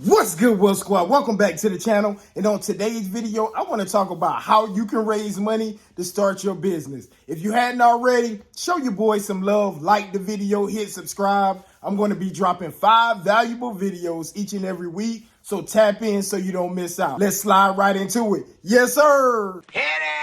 What's good, Will Squad? Welcome back to the channel. And on today's video, I want to talk about how you can raise money to start your business. If you hadn't already, show your boy some love, like the video, hit subscribe. I'm going to be dropping 5 valuable videos each and every week. So tap in so you don't miss out. Let's slide right into it. Yes, sir. Hit it!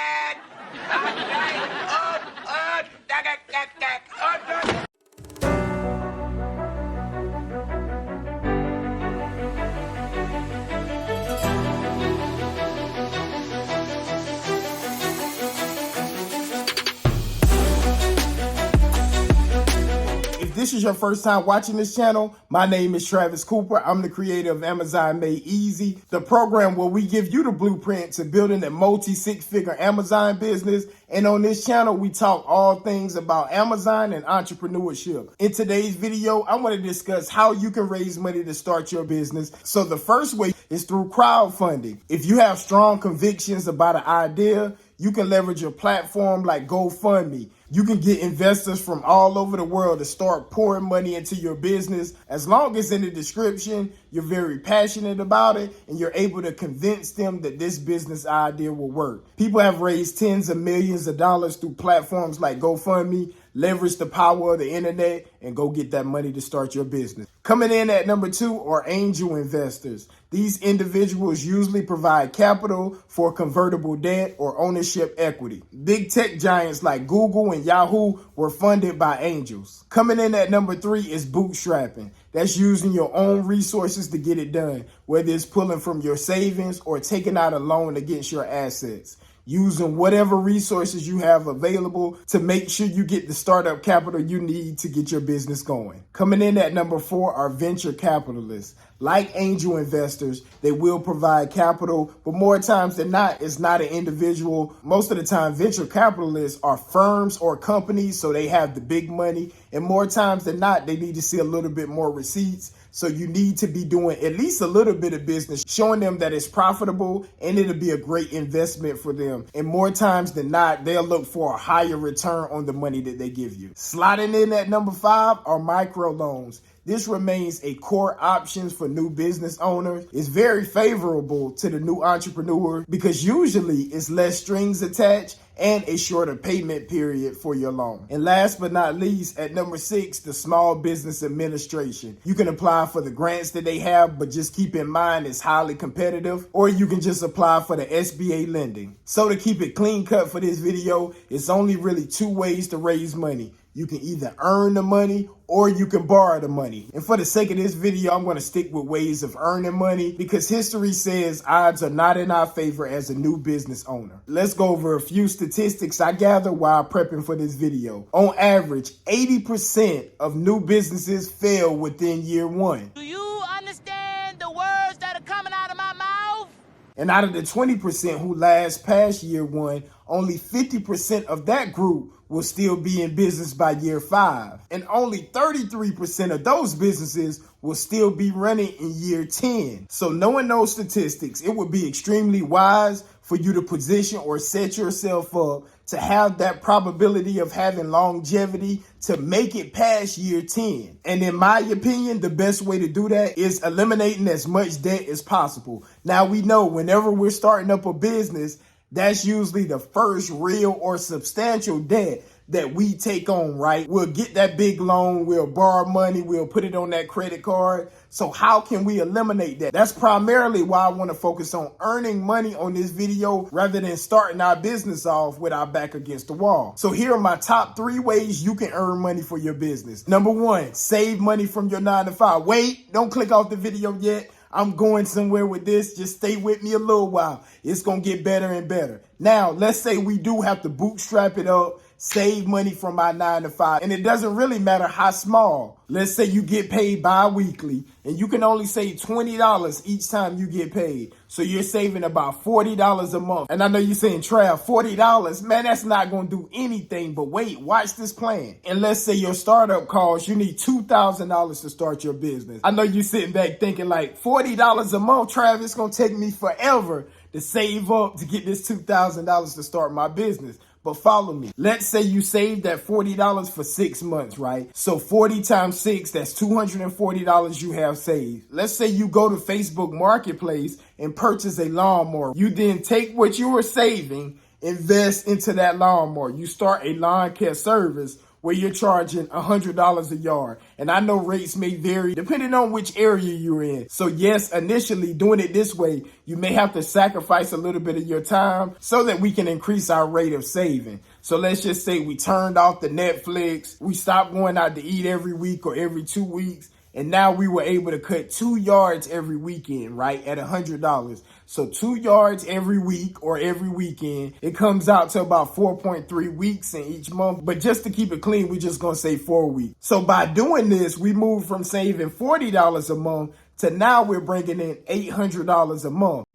If this is your first time watching this channel, my name is Travis Cooper. I'm the creator of Amazon Made Easy, the program where we give you the blueprint to building a multi-six-figure Amazon business. And on this channel, we talk all things about Amazon and entrepreneurship. In today's video, I want to discuss how you can raise money to start your business. So the first way is through crowdfunding. If you have strong convictions about an idea, you can leverage a platform like GoFundMe. You can get investors from all over the world to start pouring money into your business. As long as in the description, you're very passionate about it and you're able to convince them that this business idea will work. People have raised tens of millions of dollars through platforms like GoFundMe. Leverage the power of the internet and go get that money to start your business. Coming in at number 2 are angel investors. These individuals usually provide capital for convertible debt or ownership equity. Big tech giants like Google and Yahoo were funded by angels. Coming in at number 3 is bootstrapping. That's using your own resources to get it done, whether it's pulling from your savings or taking out a loan against your assets. Using whatever resources you have available to make sure you get the startup capital you need to get your business going. Coming in at number 4 are venture capitalists. Like angel investors, they will provide capital, but more times than not, it's not an individual. Most of the time, venture capitalists are firms or companies, so they have the big money. And more times than not, they need to see a little bit more receipts. So you need to be doing at least a little bit of business, showing them that it's profitable and it'll be a great investment for them. And more times than not, they'll look for a higher return on the money that they give you. Sliding in at number 5 are microloans. This remains a core option for new business owners. It's very favorable to the new entrepreneur because usually it's less strings attached and a shorter payment period for your loan. And last but not least, at number 6, the Small Business Administration. You can apply for the grants that they have, but just keep in mind it's highly competitive, or you can just apply for the SBA lending. So to keep it clean cut for this video, it's only really 2 ways to raise money. You can either earn the money or you can borrow the money. And for the sake of this video, I'm going to stick with ways of earning money because history says odds are not in our favor as a new business owner. Let's go over a few statistics I gathered while prepping for this video. On average, 80% of new businesses fail within year 1. Do you understand the words that are coming out of my mouth? And out of the 20% who last past year 1, only 50% of that group will still be in business by year 5. And only 33% of those businesses will still be running in year 10. So knowing those statistics, it would be extremely wise for you to position or set yourself up to have that probability of having longevity to make it past year 10. And in my opinion, the best way to do that is eliminating as much debt as possible. Now we know whenever we're starting up a business, that's usually the first real or substantial debt that we take on, right? We'll get that big loan, we'll borrow money, we'll put it on that credit card. So how can we eliminate that? That's primarily why I want to focus on earning money on this video rather than starting our business off with our back against the wall. So here are my top 3 ways you can earn money for your business. Number 1, save money from your 9 to 5. Wait, don't click off the video yet. I'm going somewhere with this. Just stay with me a little while. It's going to get better and better. Now, let's say we do have to bootstrap it up, save money from our 9 to 5. And it doesn't really matter how small. Let's say you get paid bi-weekly and you can only save $20 each time you get paid. So you're saving about $40 a month. And I know you're saying, Trav, $40, man, that's not going to do anything. But wait, watch this plan. And let's say your startup costs, you need $2,000 to start your business. I know you're sitting back thinking like $40 a month, Trav, it's going to take me forever to save up to get this $2,000 to start my business. But follow me. Let's say you saved that $40 for 6 months, right? So 40 times 6, that's $240 you have saved. Let's say you go to Facebook Marketplace and purchase a lawnmower. You then take what you were saving, invest into that lawnmower. You start a lawn care service where you're charging $100 a yard. And I know rates may vary depending on which area you're in. So yes, initially doing it this way, you may have to sacrifice a little bit of your time so that we can increase our rate of saving. So let's just say we turned off the Netflix, we stopped going out to eat every week or every 2 weeks. And now we were able to cut 2 yards every weekend, right, at $100. So 2 yards every week or every weekend, it comes out to about 4.3 weeks in each month. But just to keep it clean, we're just going to say 4 weeks. So by doing this, we moved from saving $40 a month to now we're bringing in $800 a month.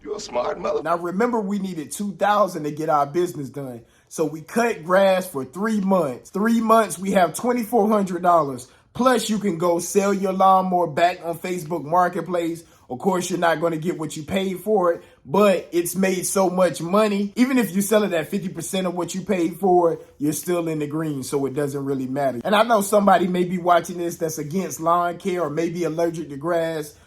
You're a smart mother. Now remember, we needed $2,000 to get our business done. So we cut grass for 3 months. 3 months, we have $2,400. Plus, you can go sell your lawnmower back on Facebook Marketplace. Of course, you're not going to get what you paid for it, but it's made so much money. Even if you sell it at 50% of what you paid for it, you're still in the green, so it doesn't really matter. And I know somebody may be watching this that's against lawn care or maybe allergic to grass.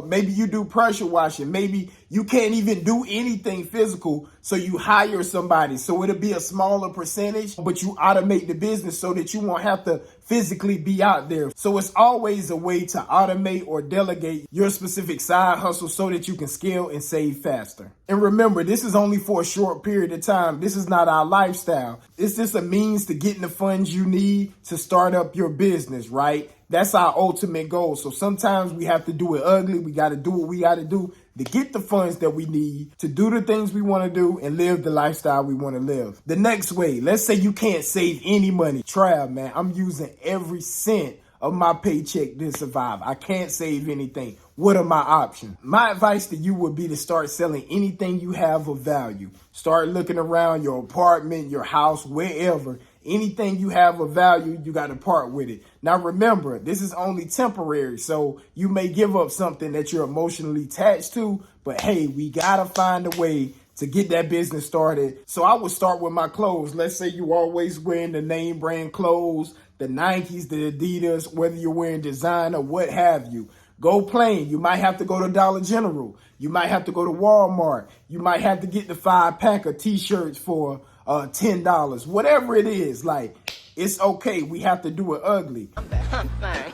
Maybe you do pressure washing. Maybe you can't even do anything physical, so you hire somebody. So it'll be a smaller percentage, but you automate the business so that you won't have to physically be out there. So it's always a way to automate or delegate your specific side hustle so that you can scale and save faster. And remember, this is only for a short period of time. This is not our lifestyle. It's just a means to getting the funds you need to start up your business, right? That's our ultimate goal. So sometimes we have to do it ugly. We got to do what we got to do to get the funds that we need to do the things we want to do and live the lifestyle we want to live. The next way, let's say you can't save any money. Trav, man, I'm using every cent of my paycheck to survive. I can't save anything. What are my options? My advice to you would be to start selling anything you have of value. Start looking around your apartment, your house, wherever. Anything you have of value, you got to part with it. Now, remember, this is only temporary. So you may give up something that you're emotionally attached to. But hey, we got to find a way to get that business started. So I would start with my clothes. Let's say you always wearing the name brand clothes, the Nikes, the Adidas, whether you're wearing designer, what have you. Go plain. You might have to go to Dollar General. You might have to go to Walmart. You might have to get the 5-pack of t-shirts for $10. Whatever it is, like, it's okay. We have to do it ugly. I'm fine.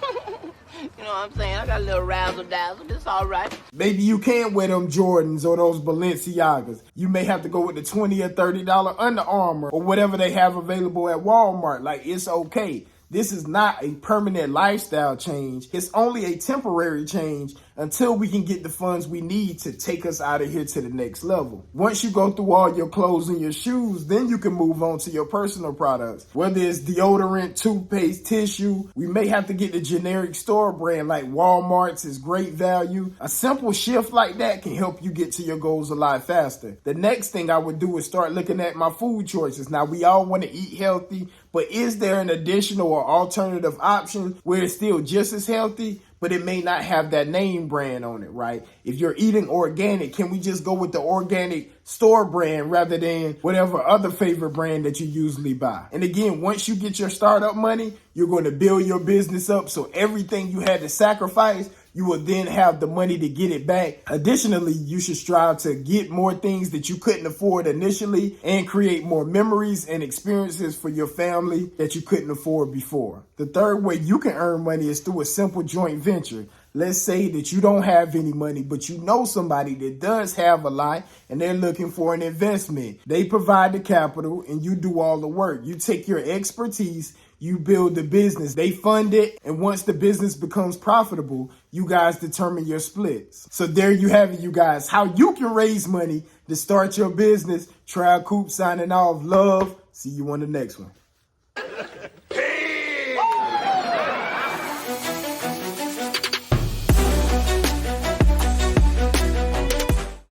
You know what I'm saying? I got a little razzle dazzle. It's all right. Maybe you can't wear them Jordans or those Balenciagas. You may have to go with the $20 or $30 Under Armour or whatever they have available at Walmart. Like, it's okay. This is not a permanent lifestyle change. It's only a temporary change until we can get the funds we need to take us out of here to the next level. Once you go through all your clothes and your shoes, then you can move on to your personal products. Whether it's deodorant, toothpaste, tissue, we may have to get the generic store brand like Walmart's is great value. A simple shift like that can help you get to your goals a lot faster. The next thing I would do is start looking at my food choices. Now, we all want to eat healthy, but is there an additional or alternative option where it's still just as healthy, but it may not have that name brand on it, right? If you're eating organic, can we just go with the organic store brand rather than whatever other favorite brand that you usually buy? And again, once you get your startup money, you're going to build your business up. So everything you had to sacrifice, you will then have the money to get it back. Additionally, you should strive to get more things that you couldn't afford initially and create more memories and experiences for your family that you couldn't afford before. The third way you can earn money is through a simple joint venture. Let's say that you don't have any money, but you know somebody that does have a lot and they're looking for an investment. They provide the capital and you do all the work. You take your expertise, you build the business, they fund it, and once the business becomes profitable, you guys determine your splits. So there you have it, you guys, how you can raise money to start your business. Trav Coop signing off. Love. See you on the next one.